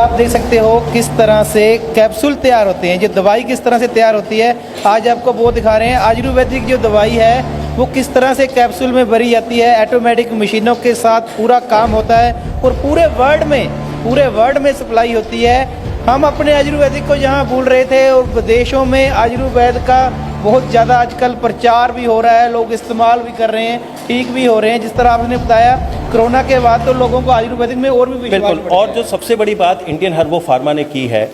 आप देख सकते हो किस तरह से कैप्सूल तैयार होते हैं, जो दवाई किस तरह से तैयार होती है आज आपको वो दिखा रहे हैं। आयुर्वेदिक जो दवाई है वो किस तरह से कैप्सूल में भरी जाती है, ऑटोमेटिक मशीनों के साथ पूरा काम होता है और पूरे वर्ल्ड में सप्लाई होती है। हम अपने आयुर्वेदिक को यहाँ भूल रहे थे और विदेशों में आयुर्वेद का बहुत ज़्यादा आजकल प्रचार भी हो रहा है, लोग इस्तेमाल भी कर रहे हैं, ठीक भी हो रहे हैं। जिस तरह आपने बताया कोरोना के बाद तो लोगों को आयुर्वेदिक में और भी विश्वास बिल्कुल। और जो सबसे बड़ी बात इंडियन हर्बो फार्मा ने की है,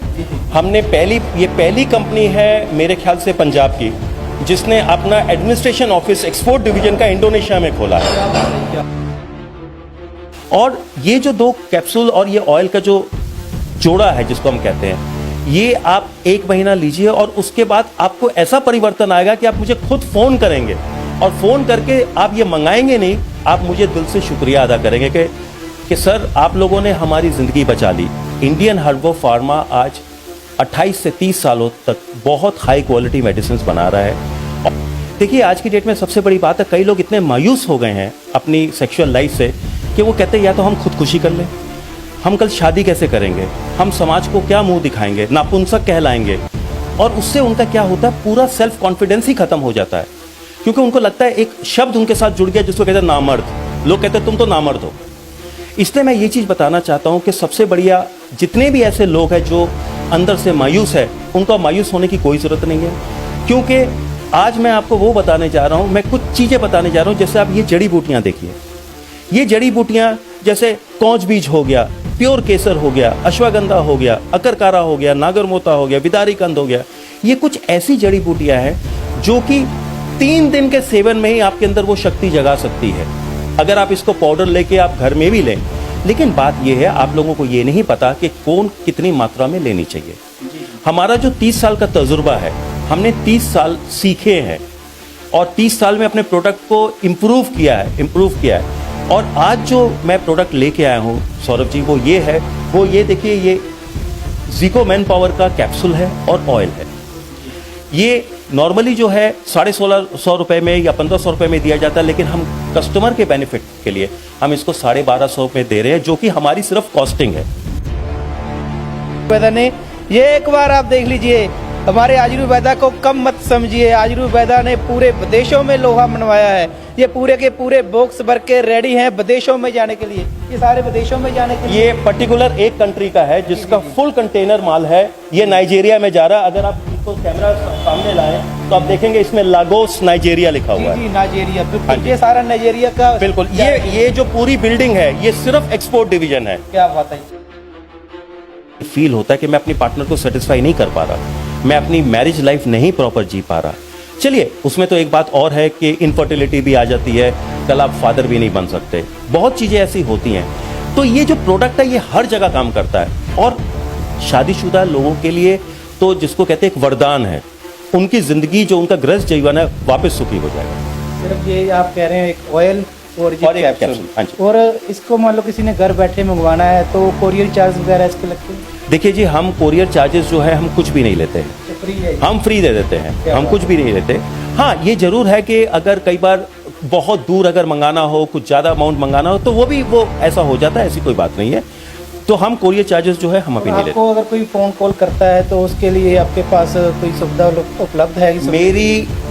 हमने पहली कंपनी है मेरे ख्याल से पंजाब की जिसने अपना एडमिनिस्ट्रेशन ऑफिस एक्सपोर्ट डिवीजन का इंडोनेशिया में खोला है। और ये जो दो कैप्सूल और ये ऑयल का जो जोड़ा है जिसको हम कहते हैं, ये आप 1 महीना लीजिए और उसके बाद आपको ऐसा परिवर्तन आएगा कि आप मुझे खुद फोन करेंगे और फोन करके आप ये मंगाएंगे नहीं, आप मुझे दिल से शुक्रिया अदा करेंगे कि सर आप लोगों ने हमारी जिंदगी बचा ली। इंडियन हर्बो फार्मा आज 28 से 30 सालों तक बहुत हाई क्वालिटी मेडिसिन बना रहा है। और देखिए आज की डेट में सबसे बड़ी बात है, कई लोग इतने मायूस हो गए हैं अपनी सेक्सुअल लाइफ से कि वो कहते हैं या तो हम खुदकुशी कर लें, हम कल शादी कैसे करेंगे, हम समाज को क्या मुंह दिखाएंगे, नापुंसक कहलाएंगे। और उससे उनका क्या होता है, पूरा सेल्फ कॉन्फिडेंस ही खत्म हो जाता है, क्योंकि उनको लगता है एक शब्द उनके साथ जुड़ गया जिसको कहते हैं नामर्द। लोग कहते हैं तुम तो नामर्द हो। इसलिए मैं ये चीज़ बताना चाहता हूँ कि सबसे बढ़िया जितने भी ऐसे लोग हैं जो अंदर से मायूस है, उनको मायूस होने की कोई ज़रूरत नहीं है, क्योंकि आज मैं आपको वो बताने जा रहा हूँ, मैं कुछ चीज़ें बताने जा रहा हूँ। जैसे आप ये जड़ी बूटियाँ देखिए, ये जड़ी बूटियाँ जैसे कौच बीज हो गया, प्योर केसर हो गया, अश्वगंधा हो गया, अकरकारा हो गया, नागरमोता हो गया, विदारी कंद हो गया, ये कुछ ऐसी जड़ी बूटियाँ हैं जो कि 3 दिन के सेवन में ही आपके अंदर वो शक्ति जगा सकती है। अगर आप इसको पाउडर लेके आप घर में भी लें, लेकिन बात यह है आप लोगों को ये नहीं पता कि कौन कितनी मात्रा में लेनी चाहिए। हमारा जो 30 साल का तजुर्बा है, हमने 30 साल सीखे हैं और 30 साल में अपने प्रोडक्ट को इम्प्रूव किया है। और आज जो मैं प्रोडक्ट लेके आया हूँ सौरभ जी, वो ये है, वो ये देखिए, ये ज़िको मैन पावर का कैप्सूल है और ऑयल है। ये नॉर्मली जो है 1650 रुपये में या 1500 रुपये में दिया जाता है, लेकिन हम कस्टमर के बेनिफिट के लिए हम इसको 1250 में दे रहे हैं, जो कि हमारी सिर्फ कॉस्टिंग है। ने ये एक बार आप देख लीजिए, हमारे आयुर्वेदा को कम मत समझिए। आयुर्वेदा ने पूरे विदेशों में लोहा मनवाया है, ये पूरे के पूरे बॉक्स भर के रेडी हैं विदेशों में जाने के लिए। ये सारे विदेशों में जाने के लिए, ये पर्टिकुलर एक कंट्री का है जिसका फुल कंटेनर माल है, ये नाइजीरिया में जा रहा है। अगर आप इसको कैमरा सामने लाएं तो आप देखेंगे इसमें लागोस नाइजीरिया लिखा हुआ है। नाइजीरिया, बिल्कुल ये सारा नाइजीरिया का, बिल्कुल। ये जो पूरी बिल्डिंग है ये सिर्फ एक्सपोर्ट डिवीजन है। क्या बात है। फील होता है कि मैं अपनी पार्टनर को सेटिस्फाई नहीं कर पा रहा, मैं अपनी मैरिज लाइफ नहीं प्रॉपर जी पा रहा। चलिए, उसमें तो एक बात और है कि इनफर्टिलिटी भी आ जाती है, कल आप फादर भी नहीं बन सकते, बहुत चीज़ें ऐसी होती हैं। तो ये जो प्रोडक्ट है ये हर जगह काम करता है और शादीशुदा लोगों के लिए तो जिसको कहते हैं एक वरदान है, उनकी ज़िंदगी जो उनका गृहस्थ जीवन है वापस सुखी हो जाएगा। सिर्फ ये आप कह रहे हैं एक ऑयल और एक कैप्सूल, हाँ जी। और इसको मान लो किसी ने घर बैठे मंगवाना है तो कोरियर चार्ज वगैरह इसके लगते हैं? देखिए जी, हम कोरियर चार्जेस जो है हम कुछ भी नहीं लेते हैं, फ्री है, हम फ्री दे देते हैं, हम कुछ भी नहीं लेते। हाँ, ये जरूर है कि अगर कई बार बहुत दूर अगर मंगाना हो, कुछ ज़्यादा अमाउंट मंगाना हो, तो वो ऐसा हो जाता है, ऐसी कोई बात नहीं है। तो हम कोरियर चार्जेस जो है हम अभी नहीं लेते। आपको अगर कोई फ़ोन कॉल करता है तो उसके लिए आपके पास कोई सुविधा उपलब्ध है?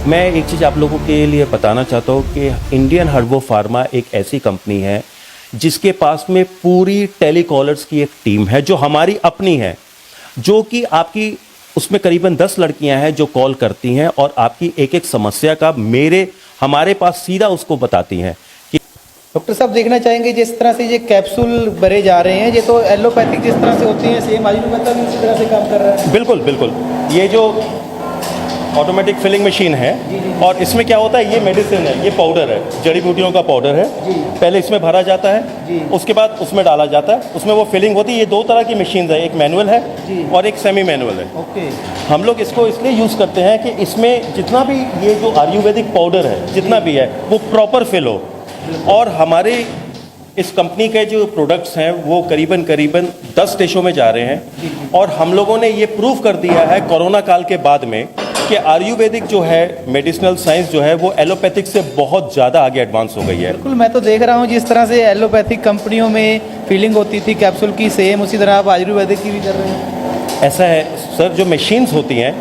मैं एक चीज़ आप लोगों के लिए बताना चाहता हूँ कि इंडियन हर्बो फार्मा एक ऐसी कंपनी है जिसके पास में पूरी टेलीकॉलर्स की एक टीम है जो हमारी अपनी है, जो कि आपकी उसमें करीबन 10 लड़कियां हैं जो कॉल करती हैं और आपकी एक एक समस्या का हमारे पास सीधा उसको बताती हैं। डॉक्टर साहब देखना चाहेंगे जिस तरह से ये कैप्सूल भरे जा रहे हैं, ये तो एलोपैथिक जिस तरह से होती हैं सेम आयुर्वेदा भी उसी तरह से काम कर रहा है? बिल्कुल बिल्कुल। ये जो ऑटोमेटिक फिलिंग मशीन है और इसमें क्या होता है, ये मेडिसिन है, ये पाउडर है, जड़ी बूटियों का पाउडर है। पहले इसमें भरा जाता है, उसके बाद उसमें डाला जाता है, उसमें वो फिलिंग होती है। ये 2 तरह की मशीन है, एक मैनुअल है और एक सेमी मैनुअल है। ओके। हम लोग इसको इसलिए यूज़ करते हैं कि इसमें जितना भी ये जो आयुर्वेदिक पाउडर है जितना भी है वो प्रॉपर फिल हो। और हमारे इस कंपनी के जो प्रोडक्ट्स हैं वो करीबन 10 देशों में जा रहे हैं और हम लोगों ने ये प्रूव कर दिया है कोरोना काल के बाद में कि आयुर्वेदिक जो है मेडिसिनल साइंस जो है वो एलोपैथिक से बहुत ज़्यादा आगे एडवांस हो गई है। बिल्कुल, मैं तो देख रहा हूँ जिस तरह से एलोपैथिक कंपनियों में फीलिंग होती थी कैप्सूल की, सेम उसी तरह आप आयुर्वेदिक की भी कर रहे हैं। ऐसा है सर, जो मशीन्स होती हैं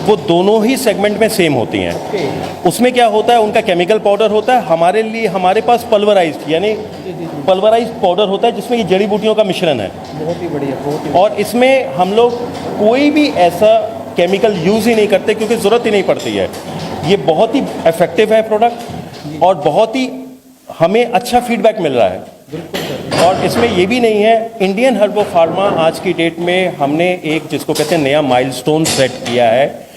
वो दोनों ही सेगमेंट में सेम होती हैं। उसमें क्या होता है, उनका केमिकल पाउडर होता है, हमारे लिए हमारे पास पल्वराइज्ड यानी पल्वराइज्ड पाउडर होता है जिसमें ये जड़ी बूटियों का मिश्रण है। बहुत ही बढ़िया, बहुत ही और इसमें हम लोग कोई भी ऐसा केमिकल यूज़ ही नहीं करते क्योंकि ज़रूरत ही नहीं पड़ती है। ये बहुत ही इफेक्टिव है प्रोडक्ट और बहुत ही हमें अच्छा फीडबैक मिल रहा है। और इसमें ये भी नहीं है, इंडियन हर्बो फार्मा आज की डेट में हमने एक जिसको कहते हैं नया माइलस्टोन सेट किया है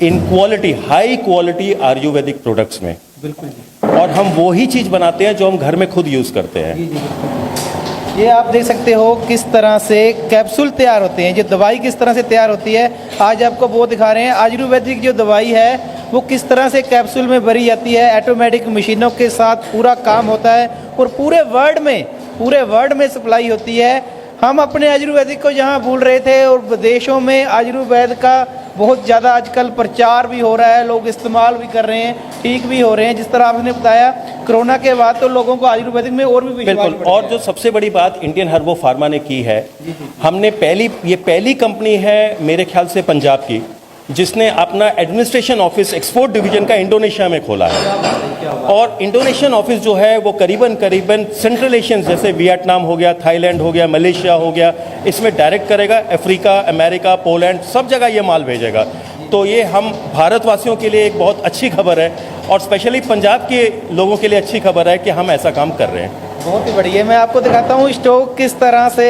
in quality, high quality Ayurvedic products में। बिल्कुल जी। और हम वो ही चीज़ बनाते हैं जो हम घर में खुद यूज़ करते हैं। जी जी बिल्कुल। ये आप देख सकते हो किस तरह से कैप्सूल तैयार होते हैं, जो दवाई किस तरह से तैयार होती है आज आपको वो दिखा रहे हैं। आयुर्वेदिक जो दवाई है वो किस तरह से कैप्सूल में भरी जाती है, ऑटोमेटिक मशीनों के साथ पूरा काम होता है और पूरे वर्ल्ड में सप्लाई होती है। हम अपने आयुर्वेदिक को जहाँ भूल रहे थे और विदेशों में आयुर्वेद का बहुत ज़्यादा आजकल प्रचार भी हो रहा है, लोग इस्तेमाल भी कर रहे हैं, ठीक भी हो रहे हैं। जिस तरह आपने बताया कोरोना के बाद तो लोगों को आयुर्वेदिक में और भी विश्वास बिल्कुल। बढ़ और गया। जो सबसे बड़ी बात इंडियन हर्बो फार्मा ने की है, हमने ये पहली कंपनी है मेरे ख्याल से पंजाब की जिसने अपना एडमिनिस्ट्रेशन ऑफिस एक्सपोर्ट डिवीजन का इंडोनेशिया में खोला है। और इंडोनेशियन ऑफिस जो है वो करीबन सेंट्रल एशियन जैसे वियतनाम हो गया, थाईलैंड हो गया, मलेशिया हो गया, इसमें डायरेक्ट करेगा। अफ्रीका, अमेरिका, पोलैंड सब जगह ये माल भेजेगा। तो ये हम भारतवासियों के लिए एक बहुत अच्छी खबर है और स्पेशली पंजाब के लोगों के लिए अच्छी खबर है कि हम ऐसा काम कर रहे हैं। बहुत ही बढ़िया। मैं आपको दिखाता हूँ स्टॉक किस तरह से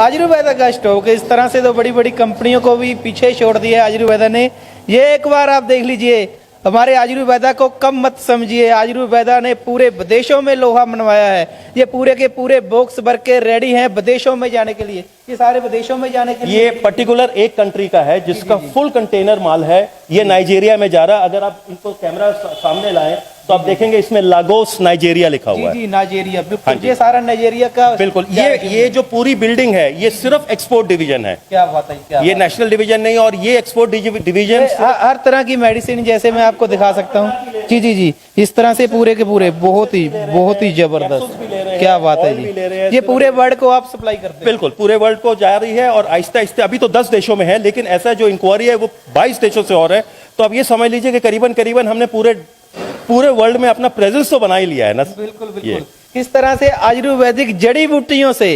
आयुर्वेदा का स्टॉक है। इस तरह से तो बड़ी बड़ी कंपनियों को भी पीछे छोड़ दिया आयुर्वेदा ने। ये एक बार आप देख लीजिए, हमारे आयुर्वेदा को कम मत समझिए। आयुर्वेदा ने पूरे विदेशों में लोहा मनवाया है। ये पूरे के पूरे बॉक्स भर के रेडी हैं विदेशों में जाने के लिए। ये सारे विदेशों में जाने के लिए ये पर्टिकुलर एक कंट्री का है जिसका फुल कंटेनर माल है, ये नाइजीरिया में जा रहा है। अगर आप इनको कैमरा सामने लाएं तो आप देखेंगे इसमें लागोस नाइजीरिया लिखा हुआ है। जी नाइजीरिया, हाँ बिल्कुल जी। ये सारा नाइजीरिया का। बिल्कुल। ये जो पूरी बिल्डिंग है ये सिर्फ एक्सपोर्ट डिवीजन है। क्या बात है, क्या ये नेशनल डिवीजन नहीं, और ये एक्सपोर्ट डिवीजन हर तरह की मेडिसिन जैसे मैं आपको दिखा सकता हूँ। जी जी जी, इस तरह से पूरे के पूरे बहुत ही जबरदस्त। क्या बात है जी, ये पूरे वर्ल्ड को आप सप्लाई करते हैं। बिल्कुल पूरे वर्ल्ड को जा रही है और आहिस्ता आहिस्ता अभी तो 10 देशों में है, लेकिन ऐसा जो इंक्वायरी है वो 22 देशों से और है। तो अब ये समझ लीजिए कि करीबन हमने पूरे वर्ल्ड में अपना प्रेजेंस तो बना ही लिया है ना। बिल्कुल बिल्कुल। किस तरह से आयुर्वेदिक जड़ी बूटियों से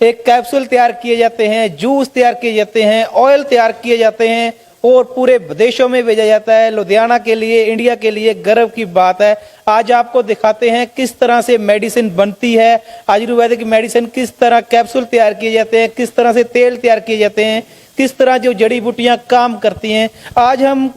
एक कैप्सूल तैयार किए जाते हैं, जूस तैयार किए जाते हैं, ऑयल तैयार किए जाते हैं और पूरे विदेशों में भेजा जाता है। लुधियाना के लिए, इंडिया के लिए गर्व की बात है। आज आपको दिखाते हैं किस तरह से मेडिसिन बनती है, आयुर्वेदिक मेडिसिन किस तरह कैप्सूल तैयार किए जाते हैं, किस तरह से तेल तैयार किए जाते हैं, किस तरह जो जड़ी बूटियां काम करती हैं। आज हम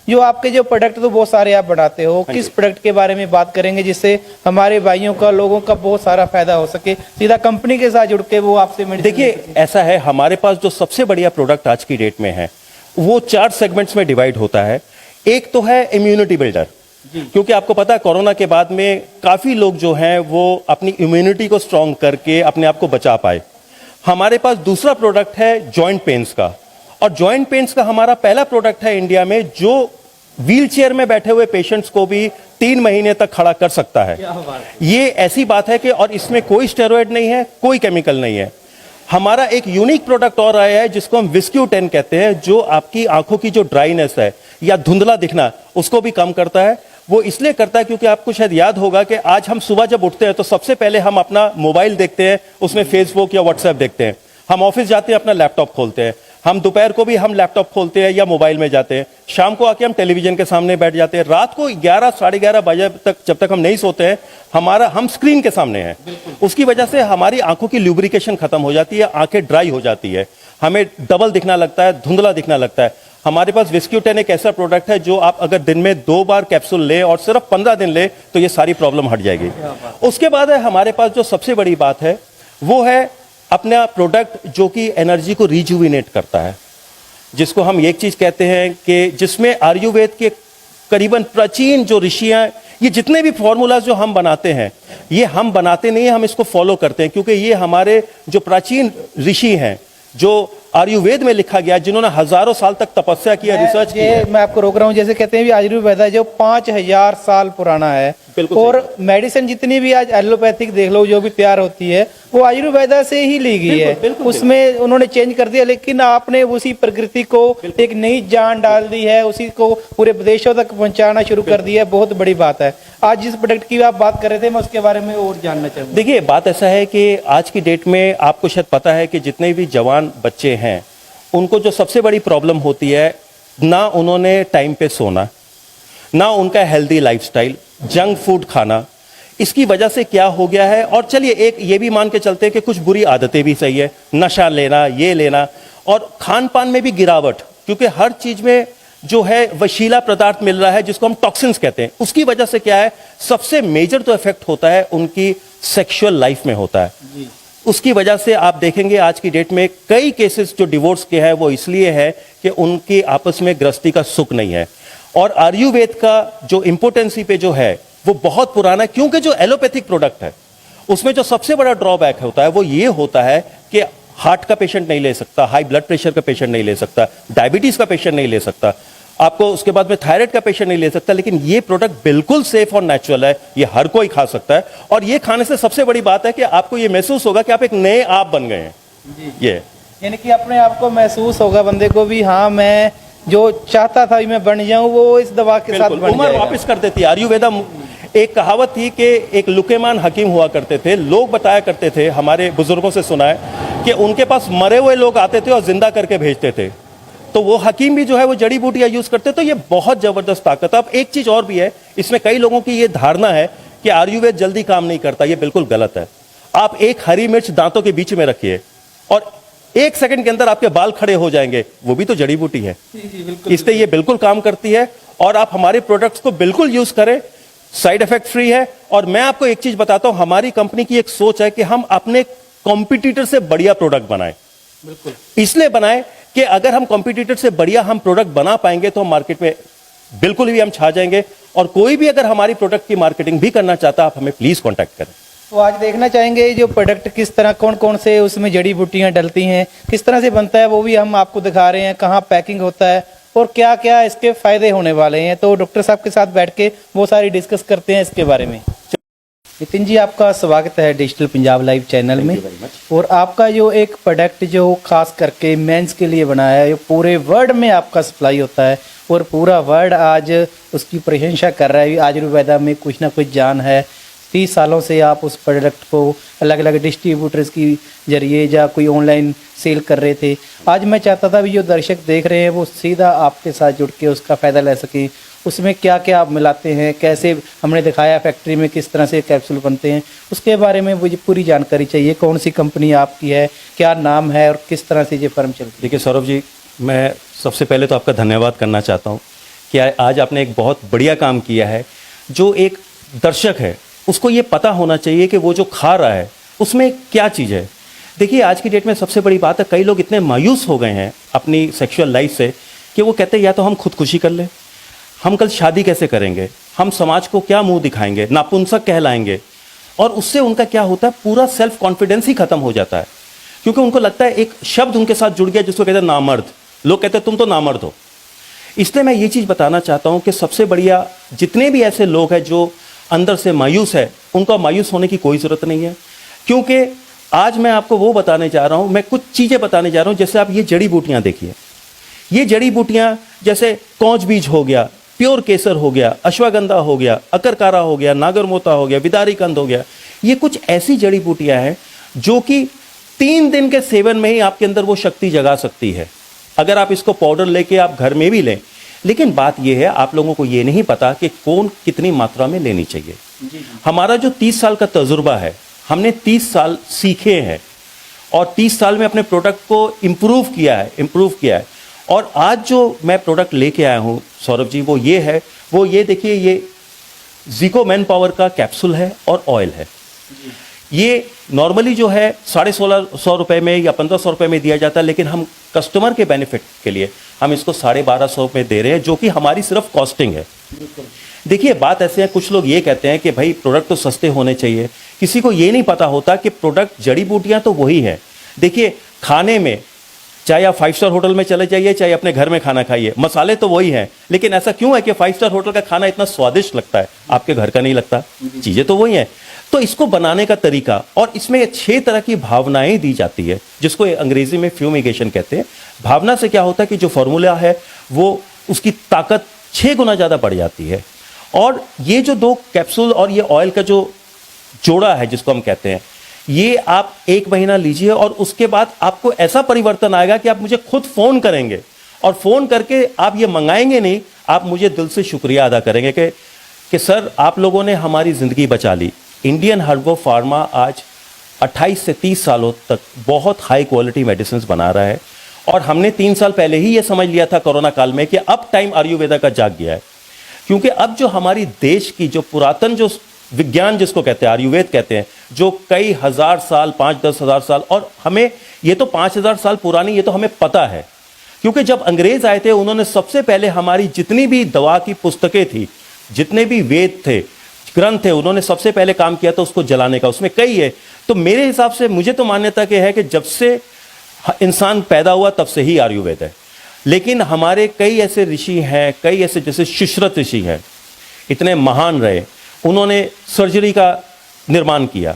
जो आपके जो प्रोडक्ट तो बहुत सारे आप बनाते हो, किस प्रोडक्ट के बारे में बात करेंगे जिससे हमारे भाइयों का, लोगों का बहुत सारा फायदा हो सके, सीधा कंपनी के साथ जुड़ के वो आपसे देखिए ऐसा है, हमारे पास जो सबसे बढ़िया प्रोडक्ट आज की डेट में है वो 4 सेगमेंट्स में डिवाइड होता है। एक तो है इम्यूनिटी बिल्डर, क्योंकि आपको पता है कोरोना के बाद में काफी लोग जो हैं वो अपनी इम्यूनिटी को स्ट्रांग करके अपने आप को बचा पाए। हमारे पास दूसरा प्रोडक्ट है जॉइंट पेन्स का, और जॉइंट पेन्स का हमारा पहला प्रोडक्ट है इंडिया में जो व्हील चेयर में बैठे हुए पेशेंट्स को भी 3 महीने तक खड़ा कर सकता है। ये ऐसी बात है कि और इसमें कोई स्टेरॉइड नहीं है, कोई केमिकल नहीं है। हमारा एक यूनिक प्रोडक्ट और आया है जिसको हम विस्क्यू10 कहते हैं, जो आपकी आंखों की जो ड्राइनेस है या धुंधला दिखना उसको भी कम करता है। वो इसलिए करता है क्योंकि आपको शायद याद होगा कि आज हम सुबह जब उठते हैं तो सबसे पहले हम अपना मोबाइल देखते हैं, उसमें फेसबुक या व्हाट्सएप देखते हैं। हम ऑफिस जाते हैं अपना लैपटॉप खोलते हैं, हम दोपहर को भी हम लैपटॉप खोलते हैं या मोबाइल में जाते हैं, शाम को आके हम टेलीविजन के सामने बैठ जाते हैं, रात को 11 साढ़े 11 बजे तक जब तक हम नहीं सोते हैं हम स्क्रीन के सामने हैं। उसकी वजह से हमारी आंखों की ल्यूब्रिकेशन खत्म हो जाती है, आंखें ड्राई हो जाती है, हमें डबल दिखना लगता है, धुंधला दिखना लगता है। हमारे पास विस्क्यू10 एक ऐसा प्रोडक्ट है जो आप अगर दिन में 2 बार कैप्सूल ले और सिर्फ 15 दिन ले तो ये सारी प्रॉब्लम हट जाएगी। उसके बाद है हमारे पास जो सबसे बड़ी बात है वो है अपना प्रोडक्ट जो कि एनर्जी को रिजुविनेट करता है, जिसको हम एक चीज कहते हैं कि जिसमें आयुर्वेद के करीबन प्राचीन जो ऋषियां, ये जितने भी फॉर्मूलाज जो हम बनाते हैं ये हम बनाते नहीं हैं, हम इसको फॉलो करते हैं, क्योंकि ये हमारे जो प्राचीन ऋषि हैं जो आयुर्वेद में लिखा गया, जिन्होंने हजारों साल तक तपस्या किया, रिसर्च की है। मैं आपको रोक रहा हूँ, जैसे कहते हैं भी आयुर्वेद है जो 5000 साल पुराना है, बिल्कुल और मेडिसिन जितनी भी आज एलोपैथिक देख लो जो भी तैयार होती है वो आयुर्वेद से ही ली गई है। बिल्कुल, उसमें उन्होंने चेंज कर दिया, लेकिन आपने उसी प्रकृति को एक नई जान डाल दी है, उसी को पूरे विदेशों तक पहुंचाना शुरू कर दिया है। बहुत बड़ी बात है। आज जिस प्रोडक्ट की आप बात कर रहे थे मैं उसके बारे में और जानना चाहूंगा। देखिए, बात ऐसा है कि आज की डेट में आपको शायद पता है कि जितने भी जवान बच्चे हैं उनको जो सबसे बड़ी प्रॉब्लम होती है, ना उन्होंने टाइम पे सोना, ना उनका हेल्दी लाइफस्टाइल, जंक फूड खाना, इसकी वजह से क्या हो गया है। और चलिए एक ये भी मान के चलते हैं कि कुछ बुरी आदतें भी सही है, नशा लेना, ये लेना, और खान पान में भी गिरावट, क्योंकि हर चीज में जो है वशीला पदार्थ मिल रहा है जिसको हम टॉक्सिन्स कहते हैं। उसकी वजह से क्या है, सबसे मेजर तो इफेक्ट होता है उनकी सेक्सुअल लाइफ में होता है। उसकी वजह से आप देखेंगे आज की डेट में कई केसेस जो डिवोर्स के हैं वो इसलिए है कि उनकी आपस में गृहस्थी का सुख नहीं है। और आयुर्वेद का जो इंपोर्टेंसी पे जो है वो बहुत पुराना है, क्योंकि जो एलोपैथिक प्रोडक्ट है उसमें जो सबसे बड़ा ड्रॉबैक होता है वो ये होता है कि हार्ट का पेशेंट नहीं ले सकता, हाई ब्लड प्रेशर का पेशेंट नहीं ले सकता, डायबिटीज का पेशेंट नहीं ले सकता, आपको उसके बाद में थायराइड का पेशेंट नहीं ले सकता। लेकिन ये प्रोडक्ट बिल्कुल सेफ और नेचुरल है, ये हर कोई खा सकता है। और ये खाने से सबसे बड़ी बात है कि आपको ये महसूस होगा कि आप एक नए आप बन गए हैं। ये यानी कि अपने आप को महसूस होगा बंदे को भी, हाँ मैं जो चाहता था मैं बन जाऊं वो इस दवा के साथ बन उम्र जाएगा। वापस कर देती है। आयुर्वेदा एक कहावत थी कि एक लुकेमान हकीम हुआ करते थे, लोग बताया करते थे, हमारे बुजुर्गों से सुना है कि उनके पास मरे हुए लोग आते थे और जिंदा करके भेजते थे, तो वो हकीम भी जो है वो जड़ी बूटियां यूज करते। तो ये बहुत जबरदस्त ताकत है। अब एक चीज और भी है, इसमें कई लोगों की ये धारणा है कि आयुर्वेद जल्दी काम नहीं करता, ये बिल्कुल गलत है। आप एक हरी मिर्च दांतों के बीच में रखिए और 1 सेकंड के अंदर आपके बाल खड़े हो जाएंगे, वो भी तो जड़ी बूटी है। इसलिए ये बिल्कुल काम करती है और आप हमारे प्रोडक्ट्स को बिल्कुल यूज करें, साइड इफेक्ट फ्री है। और मैं आपको एक चीज बताता हूं, हमारी कंपनी की एक सोच है कि हम अपने कॉम्पिटिटर से बढ़िया प्रोडक्ट बनाएं। इसलिए बनाएं कि अगर हम कॉम्पिटिटर से बढ़िया हम प्रोडक्ट बना पाएंगे तो हम मार्केट में बिल्कुल भी हम छा जाएंगे। और कोई भी अगर हमारी प्रोडक्ट की मार्केटिंग भी करना चाहता है, आप हमें प्लीज कॉन्टैक्ट करें। तो आज देखना चाहेंगे जो प्रोडक्ट किस तरह, कौन कौन से उसमें जड़ी बूटियां डलती हैं, किस तरह से बनता है, वो भी हम आपको दिखा रहे हैं, कहाँ पैकिंग होता है और क्या क्या इसके फायदे होने वाले हैं। तो डॉक्टर साहब के साथ बैठ के वो सारी डिस्कस करते हैं इसके बारे में। नितिन जी, आपका स्वागत है डिजिटल पंजाब लाइव चैनल में। और आपका जो एक प्रोडक्ट जो खास करके मेंस के लिए बनाया है, पूरे वर्ल्ड में आपका सप्लाई होता है और पूरा वर्ल्ड आज उसकी प्रशंसा कर रहा है। आयुर्वेदा में कुछ ना कुछ जान है। 30 सालों से आप उस प्रोडक्ट को अलग अलग डिस्ट्रीब्यूटर्स की जरिए या कोई ऑनलाइन सेल कर रहे थे। आज मैं चाहता था भी जो दर्शक देख रहे हैं वो सीधा आपके साथ जुड़ के उसका फ़ायदा ले सकें। उसमें क्या क्या आप मिलाते हैं, कैसे हमने दिखाया फैक्ट्री में किस तरह से कैप्सूल बनते हैं, उसके बारे में मुझे पूरी जानकारी चाहिए। कौन सी कंपनी आपकी है, क्या नाम है और किस तरह से ये फर्म चलती है? देखिए सौरभ जी, मैं सबसे पहले तो आपका धन्यवाद करना चाहता हूँ कि आज आपने एक बहुत बढ़िया काम किया है। जो एक दर्शक है उसको ये पता होना चाहिए कि वो जो खा रहा है उसमें क्या चीज़ है। देखिए आज की डेट में सबसे बड़ी बात है, कई लोग इतने मायूस हो गए हैं अपनी सेक्सुअल लाइफ से कि वो कहते हैं या तो हम खुदकुशी कर लें, हम कल शादी कैसे करेंगे, हम समाज को क्या मुंह दिखाएंगे, नापुंसक कहलाएंगे। और उससे उनका क्या होता है, पूरा सेल्फ कॉन्फिडेंस ही खत्म हो जाता है, क्योंकि उनको लगता है एक शब्द उनके साथ जुड़ गया जिसको कहते हैं नामर्द। लोग कहते हैं तुम तो नामर्द हो। इसलिए मैं ये चीज़ बताना चाहता हूँ कि सबसे बढ़िया जितने भी ऐसे लोग हैं जो अंदर से मायूस है, उनको मायूस होने की कोई ज़रूरत नहीं है। क्योंकि आज मैं आपको वो बताने जा रहा हूँ, मैं कुछ चीज़ें बताने जा रहा हूँ। जैसे आप ये जड़ी बूटियाँ देखिए, ये जड़ी बूटियाँ जैसे कौच बीज हो गया, प्योर केसर हो गया, अश्वगंधा हो गया, अकरकारा हो गया, नागरमोता हो गया, विदारी कंद हो गया। ये कुछ ऐसी जड़ी बूटियाँ हैं जो कि 3 दिन के सेवन में ही आपके अंदर वो शक्ति जगा सकती है। अगर आप इसको पाउडर लेके आप घर में भी लें, लेकिन बात यह है आप लोगों को ये नहीं पता कि कौन कितनी मात्रा में लेनी चाहिए। हमारा जो 30 साल का तजुर्बा है, हमने 30 साल सीखे हैं और 30 साल में अपने प्रोडक्ट को इम्प्रूव किया है। और आज जो मैं प्रोडक्ट लेके आया हूँ सौरभ जी, वो ये है, वो ये देखिए, ये ज़िको मैन पावर का कैप्सूल है और ऑयल है। ये नॉर्मली जो है 1650 रुपये में या 1500 रुपये में दिया जाता है, लेकिन हम कस्टमर के बेनिफिट के लिए हम इसको 1250 में दे रहे हैं, जो कि हमारी सिर्फ कॉस्टिंग है। देखिए बात ऐसे है, कुछ लोग ये कहते हैं कि भाई प्रोडक्ट तो सस्ते होने चाहिए। किसी को ये नहीं पता होता कि प्रोडक्ट जड़ी बूटियां तो वही है। देखिए खाने में चाहे आप 5 स्टार होटल में चले जाइए, चाहे अपने घर में खाना खाइए, मसाले तो वही हैं, लेकिन ऐसा क्यों है कि 5 स्टार होटल का खाना इतना स्वादिष्ट लगता है, आपके घर का नहीं लगता? चीजें तो वही हैं। तो इसको बनाने का तरीका, और इसमें 6 तरह की भावनाएं दी जाती है, जिसको अंग्रेजी में फ्यूमिगेशन कहते हैं। भावना से क्या होता है कि जो फॉर्मूला है वो उसकी ताकत 6 गुना ज्यादा बढ़ जाती है। और ये जो 2 कैप्सूल और ये ऑयल का जो जोड़ा है जिसको हम कहते हैं, ये आप 1 महीना लीजिए और उसके बाद आपको ऐसा परिवर्तन आएगा कि आप मुझे खुद फोन करेंगे, और फोन करके आप ये मंगाएंगे नहीं, आप मुझे दिल से शुक्रिया अदा करेंगे कि सर आप लोगों ने हमारी जिंदगी बचा ली। इंडियन हर्बो फार्मा आज 28 से 30 सालों तक बहुत हाई क्वालिटी मेडिसिन बना रहा है, और हमने 3 साल पहले ही ये समझ लिया था कोरोना काल में कि अब टाइम आयुर्वेदा का जाग गया है। क्योंकि अब जो हमारी देश की जो पुरातन जो विज्ञान जिसको कहते हैं, आयुर्वेद कहते हैं, जो कई हजार साल, 5-10 हजार साल, और हमें ये तो 5000 साल पुरानी, ये तो हमें पता है। क्योंकि जब अंग्रेज आए थे उन्होंने सबसे पहले हमारी जितनी भी दवा की पुस्तकें थी, जितने भी वेद थे, ग्रंथ थे, उन्होंने सबसे पहले काम किया था उसको जलाने का। उसमें कई है। तो मेरे हिसाब से मुझे तो मान्यता के है कि जब से इंसान पैदा हुआ तब से ही आयुर्वेद है। लेकिन हमारे कई ऐसे ऋषि हैं, कई ऐसे, जैसे सुश्रुत ऋषि हैं, इतने महान रहे, उन्होंने सर्जरी का निर्माण किया।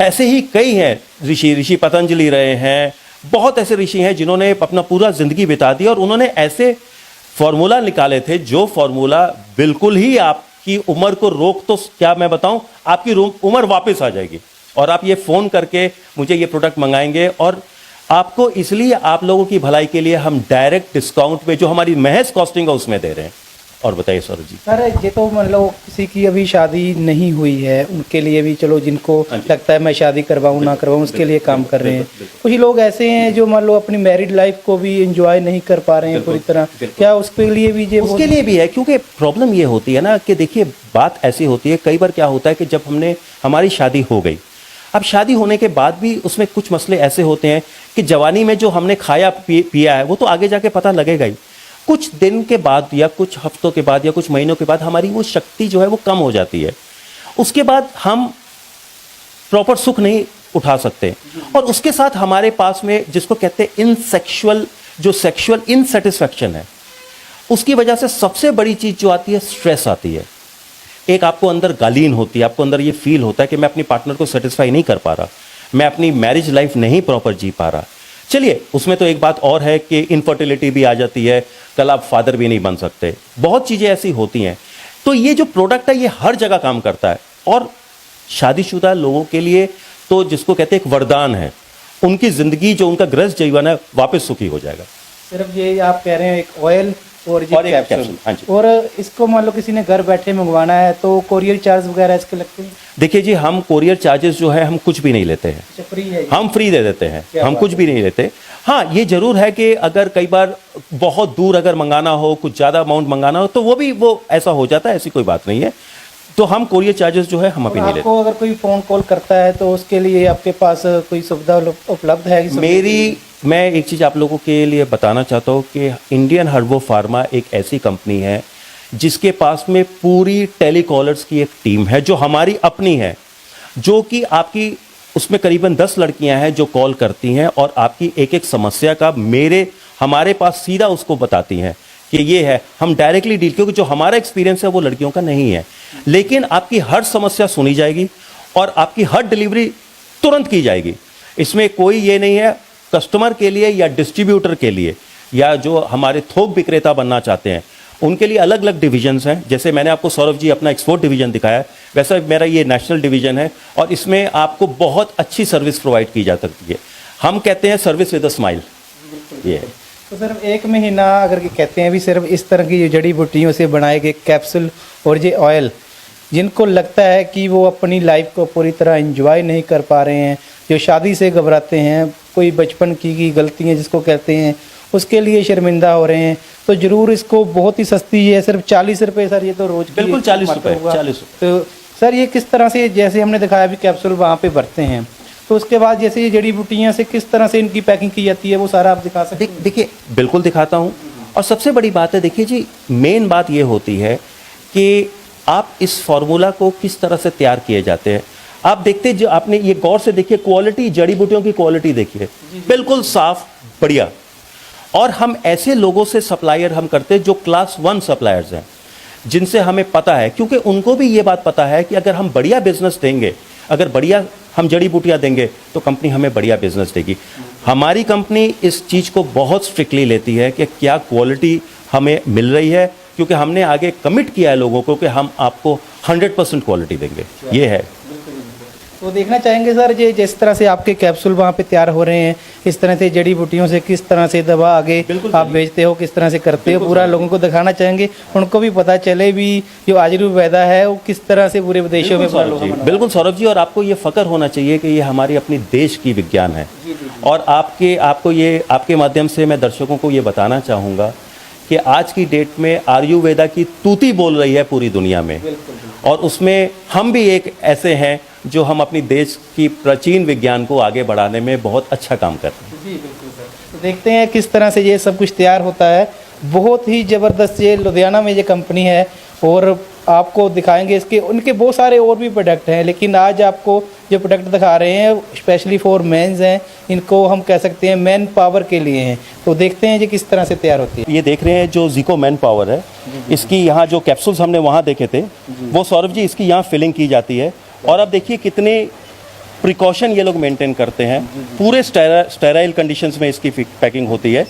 ऐसे ही कई हैं ऋषि पतंजलि रहे हैं, बहुत ऐसे ऋषि हैं जिन्होंने अपना पूरा जिंदगी बिता दी, और उन्होंने ऐसे फॉर्मूला निकाले थे जो फॉर्मूला बिल्कुल ही आपकी उम्र को रोक, तो क्या मैं बताऊं, आपकी उम्र वापस आ जाएगी। और आप ये फोन करके मुझे ये प्रोडक्ट मंगाएंगे, और आपको इसलिए आप लोगों की भलाई के लिए हम डायरेक्ट डिस्काउंट पे जो हमारी महज कॉस्टिंग है उसमें दे रहे हैं। और बताइए सर जी। सर ये तो मान लो किसी की अभी शादी नहीं हुई है, उनके लिए भी चलो, जिनको लगता है मैं शादी करवाऊं ना करवाऊं, उसके लिए काम कर रहे हैं। कुछ लोग ऐसे हैं जो मान लो अपनी मैरिड लाइफ को भी एंजॉय नहीं कर पा रहे हैं पूरी तरह, क्या उसके लिए भी ये? उसके लिए भी है, क्योंकि प्रॉब्लम ये होती है ना कि देखिए बात ऐसी होती है, कई बार क्या होता है कि जब हमारी शादी हो गई, अब शादी होने के बाद भी उसमें कुछ मसले ऐसे होते हैं कि जवानी में जो हमने खाया पिया है वो तो आगे जाके पता लगेगा ही। कुछ दिन के बाद या कुछ हफ्तों के बाद या कुछ महीनों के बाद हमारी वो शक्ति जो है वो कम हो जाती है। उसके बाद हम प्रॉपर सुख नहीं उठा सकते, और उसके साथ हमारे पास में जिसको कहते हैं सेक्सुअल इनसेटिस्फैक्शन है, उसकी वजह से सबसे बड़ी चीज जो आती है स्ट्रेस आती है। एक आपको अंदर गालीन होती है, आपको अंदर ये फील होता है कि मैं अपनी पार्टनर को सेटिस्फाई नहीं कर पा रहा, मैं अपनी मैरिज लाइफ नहीं प्रॉपर जी पा रहा। चलिए उसमें तो एक बात और है कि इनफर्टिलिटी भी आ जाती है, कल आप फादर भी नहीं बन सकते, बहुत चीज़ें ऐसी होती हैं। तो ये जो प्रोडक्ट है ये हर जगह काम करता है, और शादीशुदा लोगों के लिए तो जिसको कहते हैं एक वरदान है, उनकी ज़िंदगी जो उनका गृहस्थ जीवन है वापस सुखी हो जाएगा। सिर्फ ये आप कह रहे हैं एक ऑयल और एक कैप्सूल, हाँ जी। और इसको मान लो किसी ने घर बैठे मंगवाना है तो कोरियर चार्ज वगैरह इसके लगते हैं? देखिए जी, हम कोरियर चार्जेस जो है हम कुछ भी नहीं लेते हैं, फ्री है, हम फ्री दे देते हैं, हम कुछ भी नहीं लेते। हाँ ये जरूर है कि अगर कई बार बहुत दूर अगर मंगाना हो, कुछ ज़्यादा अमाउंट मंगाना हो, तो वो ऐसा हो जाता है, ऐसी कोई बात नहीं है। तो हम कोरियर चार्जेस जो है हम अभी नहीं लेते। आपको अगर कोई फ़ोन कॉल करता है तो उसके लिए आपके पास कोई सुविधा उपलब्ध है? मैं एक चीज़ आप लोगों के लिए बताना चाहता हूँ कि इंडियन हर्बो फार्मा एक ऐसी कंपनी है जिसके पास में पूरी टेलीकॉलर्स की एक टीम है जो हमारी अपनी है, जो कि आपकी उसमें करीबन 10 लड़कियां हैं जो कॉल करती हैं और आपकी एक एक समस्या का हमारे पास सीधा उसको बताती हैं कि ये है। हम डायरेक्टली डील, क्योंकि जो हमारा एक्सपीरियंस है वो लड़कियों का नहीं है, लेकिन आपकी हर समस्या सुनी जाएगी और आपकी हर डिलीवरी तुरंत की जाएगी। इसमें कोई ये नहीं है कस्टमर के लिए या डिस्ट्रीब्यूटर के लिए या जो हमारे थोक विक्रेता बनना चाहते हैं उनके लिए अलग अलग डिविजन्स हैं। जैसे मैंने आपको सौरभ जी अपना एक्सपोर्ट डिवीजन दिखाया, वैसा मेरा ये नेशनल डिवीजन है और इसमें आपको बहुत अच्छी सर्विस प्रोवाइड की जा सकती है। हम कहते हैं सर्विस विद अ स्माइल। ये है। तो सिर्फ 1 महीना अगर कहते हैं भी सिर्फ इस तरह की जड़ी बूटियों से बनाए गए कैप्सूल और ये ऑयल, जिनको लगता है कि वो अपनी लाइफ को पूरी तरह एंजॉय नहीं कर पा रहे हैं, जो शादी से घबराते हैं, कोई बचपन की गलतियाँ जिसको कहते हैं उसके लिए शर्मिंदा हो रहे हैं, तो ज़रूर इसको बहुत ही सस्ती है, सिर्फ 40 रुपये सर। ये तो रोज़ बिल्कुल 40 रुपये। तो सर ये किस तरह से, जैसे हमने दिखाया भी कैप्सूल वहाँ पे भरते हैं, तो उसके बाद जैसे ये जड़ी बूटियाँ से किस तरह से इनकी पैकिंग की जाती है वो सारा आप दिखा सकते हैं? देखिए बिल्कुल दिखाता हूँ। और सबसे बड़ी बात है, देखिए जी, मेन बात ये होती है कि आप इस फार्मूला को किस तरह से तैयार किए जाते हैं। आप देखते जो आपने ये गौर से देखिए क्वालिटी, जड़ी बूटियों की क्वालिटी देखिए, बिल्कुल साफ, बढ़िया। और हम ऐसे लोगों से सप्लायर हम करते हैं जो क्लास 1 सप्लायर्स हैं, जिनसे हमें पता है, क्योंकि उनको भी ये बात पता है कि अगर हम बढ़िया बिजनेस देंगे, अगर बढ़िया हम जड़ी बूटियां देंगे तो कंपनी हमें बढ़िया बिजनेस देगी। हमारी कंपनी इस चीज़ को बहुत स्ट्रिक्टली लेती है कि क्या क्वालिटी हमें मिल रही है, क्योंकि हमने आगे कमिट किया है लोगों को कि हम आपको 100% क्वालिटी देंगे। ये है। तो देखना चाहेंगे सर, ये जिस तरह से आपके कैप्सूल वहाँ पे तैयार हो रहे हैं, इस तरह से जड़ी बूटियों से किस तरह से दवा आगे आप बेचते हो, किस तरह से करते हो, पूरा लोगों को दिखाना चाहेंगे, उनको भी पता चले भी जो आयुर्वेदा है वो किस तरह से पूरे विदेशों में बिल्कुल सौरभ जी, और आपको ये फक्र होना चाहिए कि ये हमारी अपनी देश की विज्ञान है। और आपके माध्यम से मैं दर्शकों को ये बताना चाहूँगा कि आज की डेट में आयुर्वेदा की तूती बोल रही है पूरी दुनिया में, और उसमें हम भी एक ऐसे हैं जो हम अपनी देश की प्राचीन विज्ञान को आगे बढ़ाने में बहुत अच्छा काम करते हैं। जी बिल्कुल सर। तो देखते हैं किस तरह से ये सब कुछ तैयार होता है। बहुत ही ज़बरदस्त ये लुधियाना में ये कंपनी है, और आपको दिखाएंगे उनके बहुत सारे और भी प्रोडक्ट हैं, लेकिन आज आपको जो प्रोडक्ट दिखा रहे हैं स्पेशली फॉर मेंस हैं, इनको हम कह सकते हैं मैन पावर के लिए हैं। तो देखते हैं ये किस तरह से तैयार होती है। ये देख रहे हैं जो ज़िको मैन पावर है, इसकी यहाँ जो कैप्सूल्स हमने वहाँ देखे थे, वो सौरभ जी इसकी यहाँ फिलिंग की जाती है। और अब देखिए कितने प्रिकॉशन ये लोग मेंटेन करते हैं, पूरे स्टेराइल कंडीशंस में इसकी पैकिंग होती है,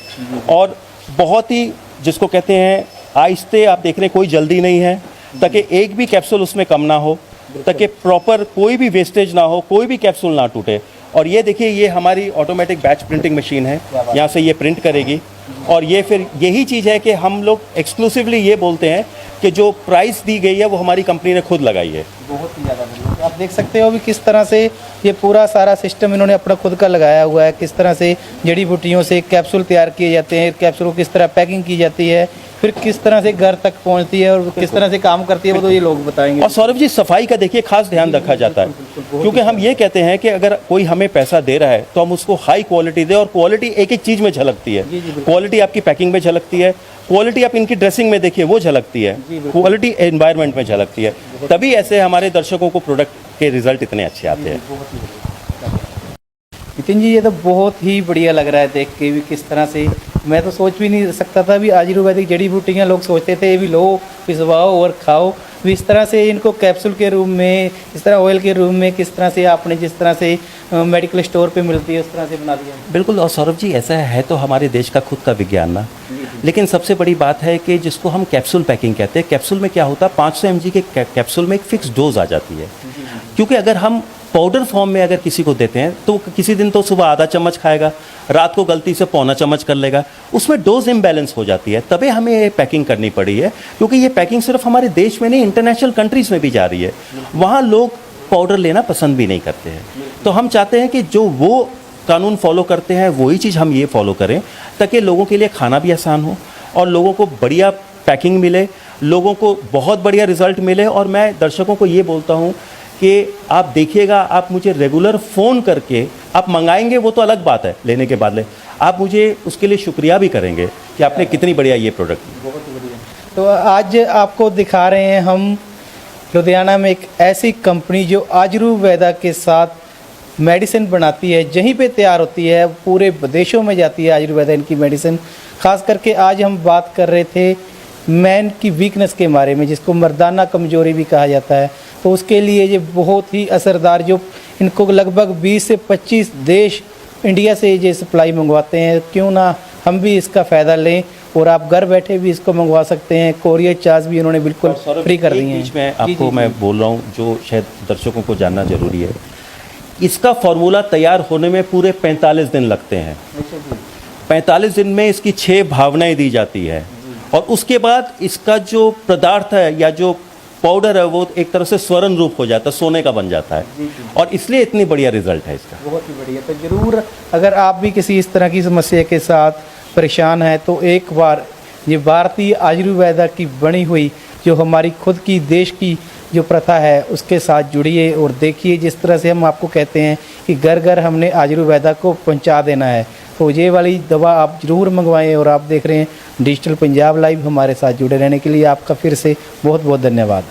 और बहुत ही जिसको कहते हैं आहिस्ते, आप देख रहे हैं कोई जल्दी नहीं है, ताकि एक भी कैप्सूल उसमें कम ना हो, ताकि प्रॉपर कोई भी वेस्टेज ना हो, कोई भी कैप्सूल ना टूटे। और ये देखिए, ये हमारी ऑटोमेटिक बैच प्रिंटिंग मशीन है, यहाँ से ये प्रिंट करेगी। और ये फिर यही चीज़ है कि हम लोग एक्सक्लूसिवली ये बोलते हैं कि जो प्राइस दी गई है वो हमारी कंपनी ने खुद लगाई है। बहुत ही ज़्यादा आप देख सकते हो भी किस तरह से ये पूरा सारा सिस्टम इन्होंने अपना खुद का लगाया हुआ है, किस तरह से जड़ी बूटियों से कैप्सूल तैयार किए जाते हैं, कैप्सूल को किस तरह पैकिंग की जाती है, फिर किस तरह से घर तक पहुंचती है और किस तरह से काम करती है, वो तो ये लोग बताएंगे। और सौरभ जी, सफाई का देखिए खास ध्यान रखा जाता है, क्योंकि हम ये कहते हैं कि अगर कोई हमें पैसा दे रहा है तो हम उसको हाई क्वालिटी दे, और क्वालिटी एक एक चीज़ में झलकती है। क्वालिटी आपकी पैकिंग में झलकती है, क्वालिटी आप इनकी ड्रेसिंग में देखिए वो झलकती है, क्वालिटी एनवायरनमेंट में झलकती है, तभी ऐसे हमारे दर्शकों को प्रोडक्ट के रिजल्ट इतने अच्छे आते हैं। नितिन जी, ये तो बहुत ही बढ़िया लग रहा है देख के भी, किस तरह से मैं तो सोच भी नहीं सकता था भी आयुर्वेदिक जड़ी बूटियाँ लोग सोचते थे भी लो पिसवाओ और खाओ, भी इस तरह से इनको कैप्सूल के रूप में, इस तरह ऑयल के रूप में, किस तरह से आपने जिस तरह से मेडिकल स्टोर पे मिलती है उस तरह से बना दिया। बिल्कुल। और सौरभ जी, ऐसा है तो हमारे देश का खुद का विज्ञान ना, लेकिन सबसे बड़ी बात है कि जिसको हम कैप्सूल पैकिंग कहते हैं, कैप्सूल में क्या होता है, 500 mg के कैप्सूल में एक फिक्स डोज आ जाती है। क्योंकि अगर हम पाउडर फॉर्म में अगर किसी को देते हैं तो किसी दिन तो सुबह आधा चम्मच खाएगा, रात को गलती से पौना चम्मच कर लेगा, उसमें डोज इम्बैलेंस हो जाती है। तभी हमें ये पैकिंग करनी पड़ी है, क्योंकि ये पैकिंग सिर्फ हमारे देश में नहीं, इंटरनेशनल कंट्रीज़ में भी जा रही है। वहाँ लोग पाउडर लेना पसंद भी नहीं करते हैं, तो हम चाहते हैं कि जो वो कानून फॉलो करते हैं वही चीज़ हम ये फॉलो करें, ताकि लोगों के लिए खाना भी आसान हो और लोगों को बढ़िया पैकिंग मिले, लोगों को बहुत बढ़िया रिजल्ट मिले। और मैं दर्शकों को ये बोलता हूँ कि आप देखिएगा, आप मुझे रेगुलर फ़ोन करके आप मंगाएंगे, वो तो अलग बात है, लेने के बाद आप मुझे उसके लिए शुक्रिया भी करेंगे कि आपने कितनी बढ़िया ये प्रोडक्ट। बहुत बढ़िया। तो आज आपको दिखा रहे हैं हम लुधियाना में एक ऐसी कंपनी जो आयुर्वेदा के साथ मेडिसिन बनाती है, जहीं पे तैयार होती है, पूरे विदेशों में जाती है आयुर्वेदा इनकी मेडिसिन। ख़ास करके आज हम बात कर रहे थे मैन की वीकनेस के बारे में, जिसको मर्दाना कमजोरी भी कहा जाता है। तो उसके लिए ये बहुत ही असरदार, जो इनको लगभग 20 से 25 देश इंडिया से ये सप्लाई मंगवाते हैं, क्यों ना हम भी इसका फ़ायदा लें और आप घर बैठे भी इसको मंगवा सकते हैं। कोरियर चार्ज भी इन्होंने बिल्कुल फ्री कर दिए हैं। मैं आपको मैं बोल रहा हूँ जो शायद दर्शकों को जानना जरूरी है, इसका फॉर्मूला तैयार होने में पूरे 45 दिन लगते हैं। 45 दिन में इसकी 6 भावनाएं दी जाती है, और उसके बाद इसका जो पदार्थ है या जो पाउडर है वो एक तरह से स्वर्ण रूप हो जाता है, सोने का बन जाता है, और इसलिए इतनी बढ़िया रिजल्ट है इसका। बहुत ही बढ़िया। तो ज़रूर अगर आप भी किसी इस तरह की समस्या के साथ परेशान हैं तो एक बार ये भारतीय आयुर्वेदा की बनी हुई जो हमारी खुद की देश की जो प्रथा है उसके साथ जुड़िए और देखिए जिस तरह से हम आपको कहते हैं कि घर घर हमने आयुर्वेदा को पहुंचा देना है। तो ये वाली दवा आप ज़रूर मंगवाएं। और आप देख रहे हैं डिजिटल पंजाब लाइव, हमारे साथ जुड़े रहने के लिए आपका फिर से बहुत बहुत धन्यवाद।